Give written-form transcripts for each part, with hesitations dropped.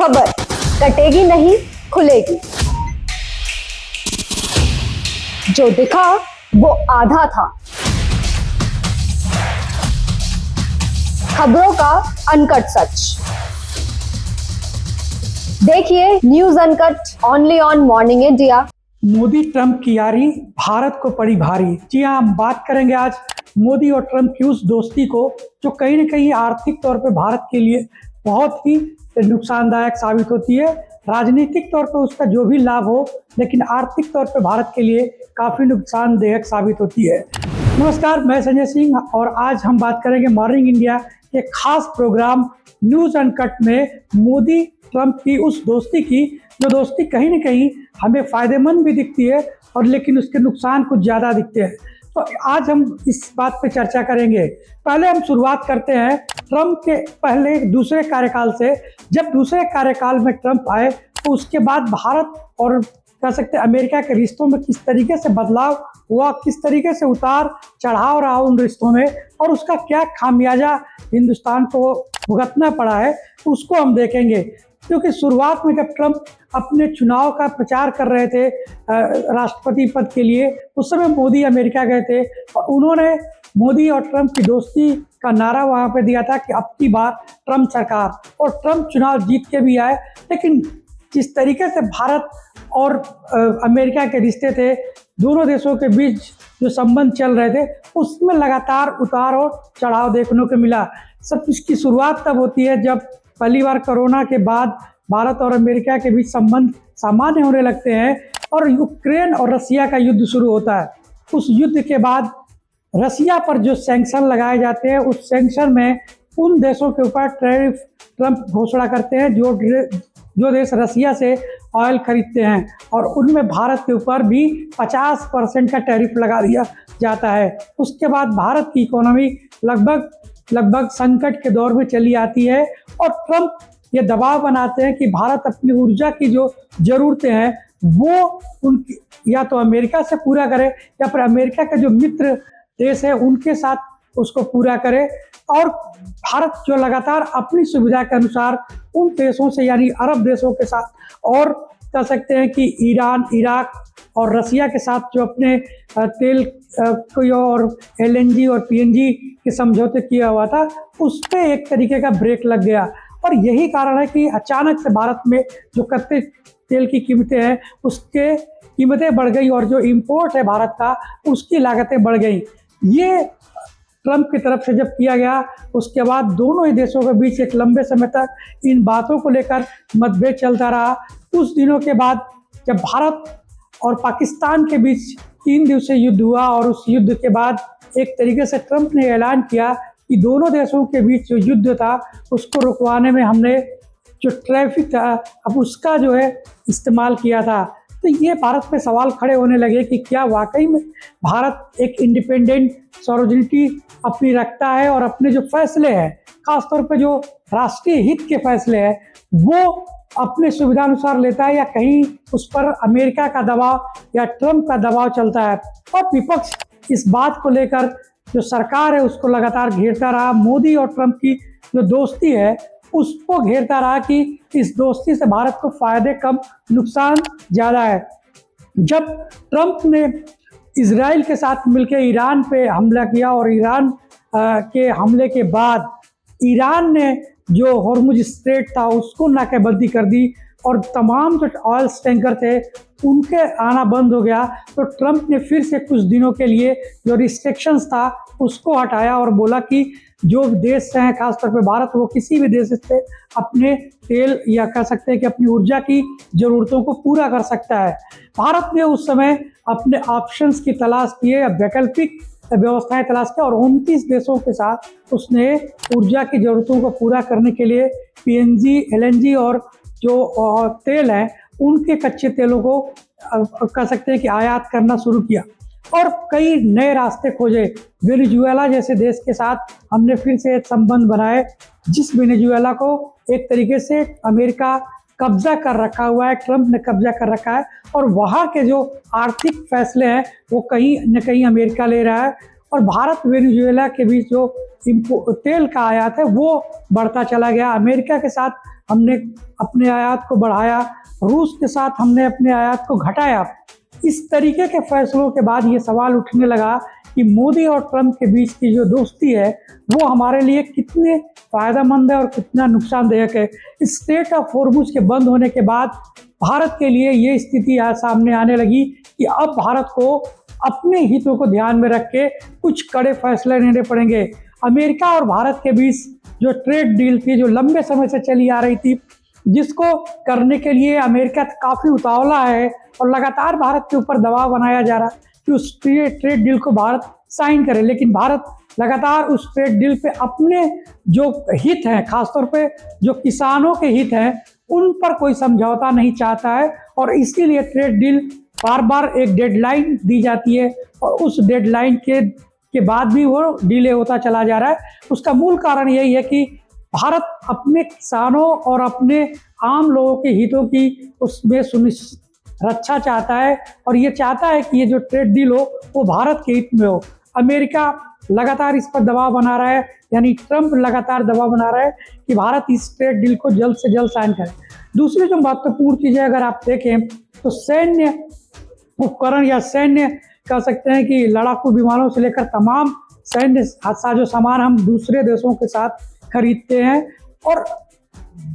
खबर कटेगी नहीं, खुलेगी। जो दिखा वो आधा था। खबरों का अनकट सच देखिए news uncut only on morning India. Modi Trump की यारी भारत को पड़ी भारी। जी हाँ, हम बात करेंगे आज मोदी और ट्रंप की उस दोस्ती को जो कहीं न कहीं आर्थिक तौर पे भारत के लिए बहुत ही नुकसानदायक साबित होती है। राजनीतिक तौर पे उसका जो भी लाभ हो, लेकिन आर्थिक तौर पे भारत के लिए काफ़ी नुकसानदायक साबित होती है। नमस्कार, मैं संजय सिंह और आज हम बात करेंगे मॉर्निंग इंडिया के खास प्रोग्राम न्यूज़ अनकट में मोदी ट्रंप की उस दोस्ती की, जो दोस्ती कहीं न कहीं हमें फ़ायदेमंद भी दिखती है और लेकिन उसके नुकसान कुछ ज़्यादा दिखते हैं। तो आज हम इस बात पे चर्चा करेंगे। पहले हम शुरुआत करते हैं ट्रंप के पहले दूसरे कार्यकाल से। जब दूसरे कार्यकाल में ट्रंप आए तो उसके बाद भारत और कह सकते हैं अमेरिका के रिश्तों में किस तरीके से बदलाव हुआ, किस तरीके से उतार चढ़ाव रहा उन रिश्तों में और उसका क्या खामियाजा हिंदुस्तान को भुगतना पड़ा है, तो उसको हम देखेंगे। क्योंकि शुरुआत में जब ट्रंप अपने चुनाव का प्रचार कर रहे थे राष्ट्रपति पद के लिए, उस समय मोदी अमेरिका गए थे और उन्होंने मोदी और ट्रंप की दोस्ती का नारा वहाँ पे दिया था कि अब की बार ट्रंप सरकार, और ट्रंप चुनाव जीत के भी आए। लेकिन जिस तरीके से भारत और अमेरिका के रिश्ते थे, दोनों देशों के बीच जो संबंध चल रहे थे, उसमें लगातार उतार और चढ़ाव देखने को मिला। सब इसकी शुरुआत तब होती है जब पहली बार कोरोना के बाद भारत और अमेरिका के बीच संबंध सामान्य होने लगते हैं और यूक्रेन और रसिया का युद्ध शुरू होता है। उस युद्ध के बाद रसिया पर जो सैंक्शन लगाए जाते हैं, उस सैंक्शन में उन देशों के ऊपर टैरिफ ट्रंप घोषणा करते हैं जो देश रसिया से ऑयल खरीदते हैं, और उनमें भारत के ऊपर भी 50% का टैरिफ लगा दिया जाता है। उसके बाद भारत की इकोनॉमी लगभग संकट के दौर में चली आती है और ट्रंप ये दबाव बनाते हैं कि भारत अपनी ऊर्जा की जो ज़रूरतें हैं वो उनकी या तो अमेरिका से पूरा करे या फिर अमेरिका के जो मित्र देश है उनके साथ उसको पूरा करे, और भारत जो लगातार अपनी सुविधा के अनुसार उन देशों से यानी अरब देशों के साथ और कह सकते हैं कि ईरान, इराक और रसिया के साथ जो अपने तेल कोई और LNG और PNG के समझौते किया हुआ था, उस पर एक तरीके का ब्रेक लग गया। और यही कारण है कि अचानक से भारत में जो कच्चे तेल की कीमतें हैं उसके कीमतें बढ़ गई और जो इम्पोर्ट है भारत का उसकी लागतें बढ़ गई। ये ट्रंप की तरफ से जब किया गया, उसके बाद दोनों ही देशों के बीच एक लंबे समय तक इन बातों को लेकर मतभेद चलता रहा। कुछ दिनों के बाद जब भारत और पाकिस्तान के बीच 3 दिवसीय युद्ध हुआ और उस युद्ध के बाद एक तरीके से ट्रंप ने ऐलान किया कि दोनों देशों के बीच जो युद्ध था उसको रुकवाने में हमने जो ट्रैफिक था अब उसका जो है इस्तेमाल किया था। तो ये भारत पे सवाल खड़े होने लगे कि क्या वाकई में भारत एक इंडिपेंडेंट सॉवरेनिटी अपनी रखता है और अपने जो फैसले हैं, खासतौर पे जो राष्ट्रीय हित के फैसले हैं, वो अपने सुविधानुसार लेता है या कहीं उस पर अमेरिका का दबाव या ट्रंप का दबाव चलता है। और विपक्ष इस बात को लेकर जो सरकार है उसको लगातार घेरता रहा। मोदी और ट्रंप की जो दोस्ती है उसको घेरता रहा कि इस दोस्ती से भारत को फायदे कम, नुकसान ज़्यादा है। जब ट्रंप ने इजराइल के साथ मिलकर ईरान पे हमला किया और ईरान के हमले के बाद ईरान ने जो हॉर्मुज स्ट्रेट था उसको नाकेबंदी कर दी और तमाम जो ऑयल टैंकर थे उनके आना बंद हो गया, तो ट्रंप ने फिर से कुछ दिनों के लिए जो रिस्ट्रिक्शंस था उसको हटाया और बोला कि जो देश हैं खासतौर पे भारत, वो किसी भी देश से अपने तेल या कह सकते हैं कि अपनी ऊर्जा की ज़रूरतों को पूरा कर सकता है। भारत ने उस समय अपने ऑप्शंस की तलाश किए, वैकल्पिक व्यवस्थाएं तलाश की और 29 देशों के साथ उसने ऊर्जा की ज़रूरतों को पूरा करने के लिए PNG, LNG और जो तेल हैं उनके कच्चे तेलों को कह सकते हैं कि आयात करना शुरू किया और कई नए रास्ते खोजे। वेनेजुएला जैसे देश के साथ हमने फिर से एक संबंध बनाए, जिस वेनेजुएला को एक तरीके से अमेरिका कब्जा कर रखा हुआ है, ट्रंप ने कब्जा कर रखा है और वहाँ के जो आर्थिक फैसले हैं वो कहीं न कहीं अमेरिका ले रहा है। और भारत वेनेजुएला के बीच जो तेल का आयात है वो बढ़ता चला गया। अमेरिका के साथ हमने अपने आयात को बढ़ाया, रूस के साथ हमने अपने आयात को घटाया। इस तरीके के फैसलों के बाद ये सवाल उठने लगा कि मोदी और ट्रंप के बीच की जो दोस्ती है वो हमारे लिए कितने फ़ायदेमंद है और कितना नुकसानदायक है। इस स्ट्रेट ऑफ हॉर्मुज के बंद होने के बाद भारत के लिए ये स्थिति सामने आने लगी कि अब भारत को अपने हितों को ध्यान में रख के कुछ कड़े फैसले लेने पड़ेंगे। अमेरिका और भारत के बीच जो ट्रेड डील थी, जो लंबे समय से चली आ रही थी, जिसको करने के लिए अमेरिका काफ़ी उतावला है और लगातार भारत के ऊपर दबाव बनाया जा रहा है कि उस ट्रेड डील को भारत साइन करे, लेकिन भारत लगातार उस ट्रेड डील पे अपने जो हित हैं, खासतौर पे जो किसानों के हित हैं, उन पर कोई समझौता नहीं चाहता है और इसीलिए ट्रेड डील बार बार एक डेडलाइन दी जाती है और उस डेडलाइन के बाद भी वो डिले होता चला जा रहा है। उसका मूल कारण यही है कि भारत अपने किसानों और अपने आम लोगों के हितों की उसमें रक्षा चाहता है और ये चाहता है कि ये जो ट्रेड डील हो वो भारत के हित में हो। अमेरिका लगातार इस पर दबाव बना रहा है, यानी ट्रंप लगातार दबाव बना रहा है कि भारत इस ट्रेड डील को जल्द से जल्द साइन करे। दूसरी जो महत्वपूर्ण चीज़ है, अगर आप देखें तो सैन्य उपकरण या सैन्य कह सकते हैं कि लड़ाकू विमानों से लेकर तमाम सैन्य साजो सामान हम दूसरे देशों के साथ खरीदते हैं और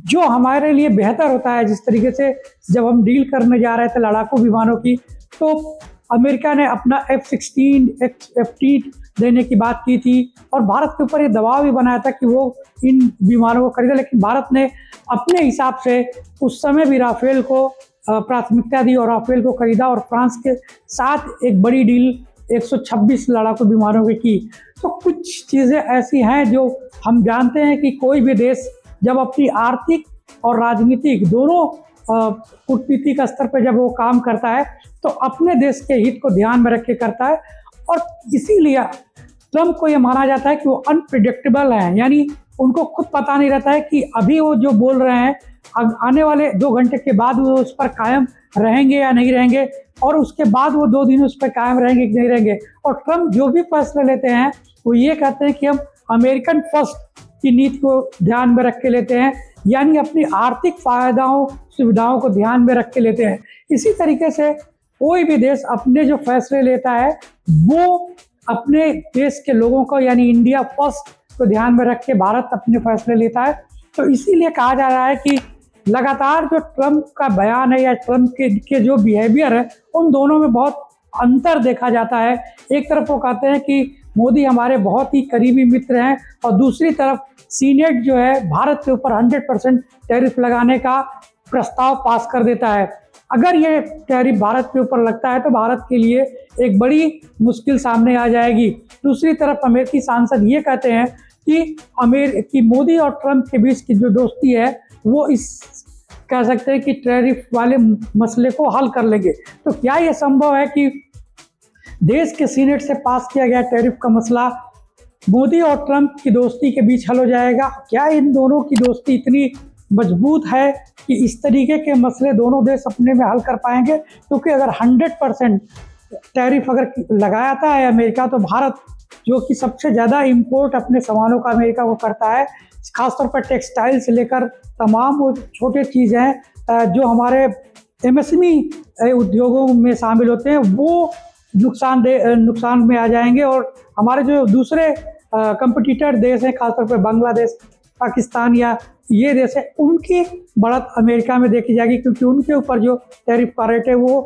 जो हमारे लिए बेहतर होता है। जिस तरीके से जब हम डील करने जा रहे थे लड़ाकू विमानों की, तो अमेरिका ने अपना F-16, F-18 देने की बात की थी और भारत के ऊपर ये दबाव भी बनाया था कि वो इन विमानों को खरीदे, लेकिन भारत ने अपने हिसाब से उस समय भी राफेल को प्राथमिकता दी और राफेल को खरीदा और फ्रांस के साथ एक बड़ी डील 126 लड़ाकू विमानों की। तो कुछ चीज़ें ऐसी हैं जो हम जानते हैं कि कोई भी देश जब अपनी आर्थिक और राजनीतिक दोनों कूटनीतिक स्तर पर जब वो काम करता है तो अपने देश के हित को ध्यान में रख के करता है और इसीलिए ट्रंप को ये माना जाता है कि वो अनप्रिडिक्टेबल हैं, यानी उनको खुद पता नहीं रहता है कि अभी वो जो बोल रहे हैं आने वाले 2 घंटे के बाद वो उस पर कायम रहेंगे या नहीं रहेंगे और उसके बाद वो 2 दिन उस पर कायम रहेंगे कि नहीं रहेंगे। और ट्रंप जो भी फैसले लेते हैं वो ये कहते हैं कि हम अमेरिकन फर्स्ट की नीति को ध्यान में रख के लेते हैं, यानी अपनी आर्थिक फायदाओं सुविधाओं को ध्यान में रख के लेते हैं। इसी तरीके से कोई भी देश अपने जो फैसले लेता है वो अपने देश के लोगों को, यानी इंडिया फर्स्ट को ध्यान में रख के भारत अपने फैसले लेता है। तो इसीलिए कहा जा रहा है कि लगातार जो ट्रंप का बयान है या ट्रंप के जो बिहेवियर है उन दोनों में बहुत अंतर देखा जाता है। एक तरफ वो कहते हैं कि मोदी हमारे बहुत ही करीबी मित्र हैं और दूसरी तरफ सीनेट जो है भारत के ऊपर 100% टैरिफ लगाने का प्रस्ताव पास कर देता है। अगर ये टैरिफ भारत के ऊपर लगता है तो भारत के लिए एक बड़ी मुश्किल सामने आ जाएगी। दूसरी तरफ अमेरिकी सांसद ये कहते हैं कि मोदी और ट्रंप के बीच की जो दोस्ती है वो कह सकते हैं कि टैरिफ वाले मसले को हल कर लेंगे। तो क्या ये संभव है कि देश के सीनेट से पास किया गया टैरिफ का मसला मोदी और ट्रंप की दोस्ती के बीच हल हो जाएगा? क्या इन दोनों की दोस्ती इतनी मजबूत है कि इस तरीके के मसले दोनों देश अपने में हल कर पाएंगे? क्योंकि अगर 100% टैरिफ अगर लगाता है अमेरिका, तो भारत जो कि सबसे ज़्यादा इंपोर्ट अपने सामानों का अमेरिका को करता है, खासतौर पर टेक्सटाइल से लेकर तमाम वो छोटे चीज़ें जो हमारे MSME उद्योगों में शामिल होते हैं, वो नुकसान में आ जाएंगे और हमारे जो दूसरे कंपटीटर देश हैं, खासतौर पर बांग्लादेश, पाकिस्तान या ये देश है, उनकी बढ़त अमेरिका में देखी जाएगी क्योंकि उनके ऊपर जो टैरिफ का रेट है वो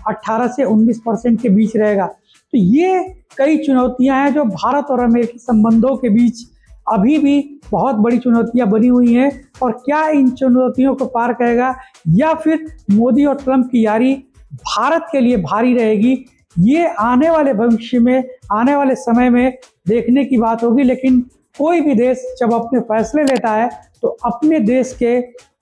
18 से 19% के बीच रहेगा। तो ये कई चुनौतियां हैं जो भारत और अमेरिकी संबंधों के बीच अभी भी बहुत बड़ी चुनौतियां बनी हुई हैं और क्या इन चुनौतियों को पार करेगा या फिर मोदी और ट्रंप की यारी भारत के लिए भारी रहेगी, ये आने वाले भविष्य में, आने वाले समय में देखने की बात होगी। लेकिन कोई भी देश जब अपने फैसले लेता है तो अपने देश के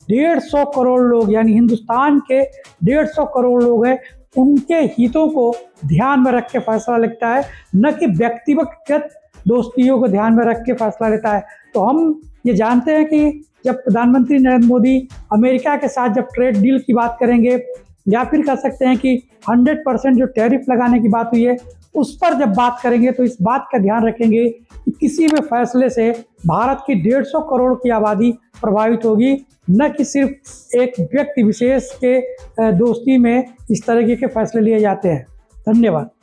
150 करोड़ लोग, यानी हिंदुस्तान के 150 करोड़ लोग हैं, उनके हितों को ध्यान में रख के फैसला लेता है, न कि व्यक्तिगत दोस्तियों को ध्यान में रख के फैसला लेता है। तो हम ये जानते हैं कि जब प्रधानमंत्री नरेंद्र मोदी अमेरिका के साथ जब ट्रेड डील की बात करेंगे या फिर कह सकते हैं कि 100% जो टैरिफ लगाने की बात हुई है उस पर जब बात करेंगे तो इस बात का ध्यान रखेंगे कि किसी भी फैसले से भारत की 150 करोड़ की आबादी प्रभावित होगी, न कि सिर्फ एक व्यक्ति विशेष के दोस्ती में इस तरीके के फैसले लिए जाते हैं। धन्यवाद।